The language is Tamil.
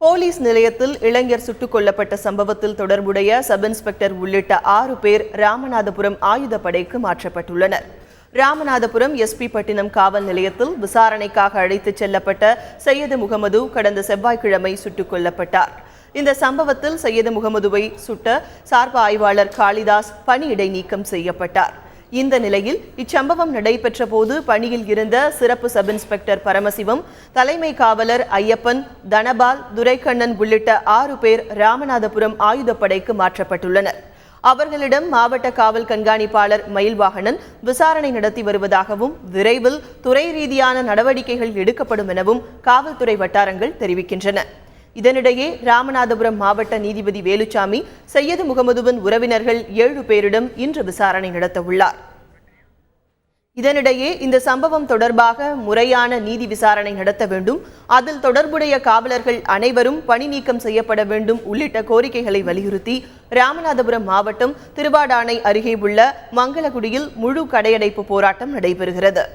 போலீஸ் நிலையத்தில் இளைஞர் சுட்டுக் கொல்லப்பட்ட சம்பவத்தில் தொடர்புடைய சப் இன்ஸ்பெக்டர் உள்ளிட்ட 6 பேர் ராமநாதபுரம் ஆயுதப்படைக்கு மாற்றப்பட்டுள்ளனர். ராமநாதபுரம் எஸ்பி பட்டினம் காவல் நிலையத்தில் விசாரணைக்காக அழைத்துச் செல்லப்பட்ட சையது முகமது கடந்த செவ்வாய்க்கிழமை சுட்டுக் கொல்லப்பட்டார். இந்த சம்பவத்தில் சையது முகமதுவை சுட்ட சார்பு ஆய்வாளர் காளிதாஸ் பணியிடை நீக்கம் செய்யப்பட்டார். இந்த நிலையில் இச்சம்பவம் நடைபெற்ற போது பணியில் இருந்த சிறப்பு சப் இன்ஸ்பெக்டர் பரமசிவம், தலைமை காவலர் ஐயப்பன், தனபால், துரைக்கண்ணன் உள்ளிட்ட 6 பேர் ராமநாதபுரம் ஆயுதப்படைக்கு மாற்றப்பட்டுள்ளனர். அவர்களிடம் மாவட்ட காவல் கண்காணிப்பாளர் மயில்வாகனன் விசாரணை நடத்தி வருவதாகவும் விரைவில் துறை ரீதியான நடவடிக்கைகள் எடுக்கப்படும் எனவும் காவல்துறை வட்டாரங்கள் தெரிவிக்கின்றன. இதனிடையே ராமநாதபுரம் மாவட்ட நீதிபதி வேலுச்சாமி சையது முகமதுவின் உறவினர்கள் 7 பேரிடம் இன்று விசாரணை நடத்த உள்ளார். இதனிடையே இந்த சம்பவம் தொடர்பாக முறையான நீதி விசாரணை நடத்த வேண்டும், அதில் தொடர்புடைய காவலர்கள் அனைவரும் பணி நீக்கம் செய்யப்பட வேண்டும் உள்ளிட்ட கோரிக்கைகளை வலியுறுத்தி ராமநாதபுரம் மாவட்டம் திருவாடானை அருகே உள்ள மங்களகுடியில் முழு கடையடைப்பு போராட்டம் நடைபெறுகிறது.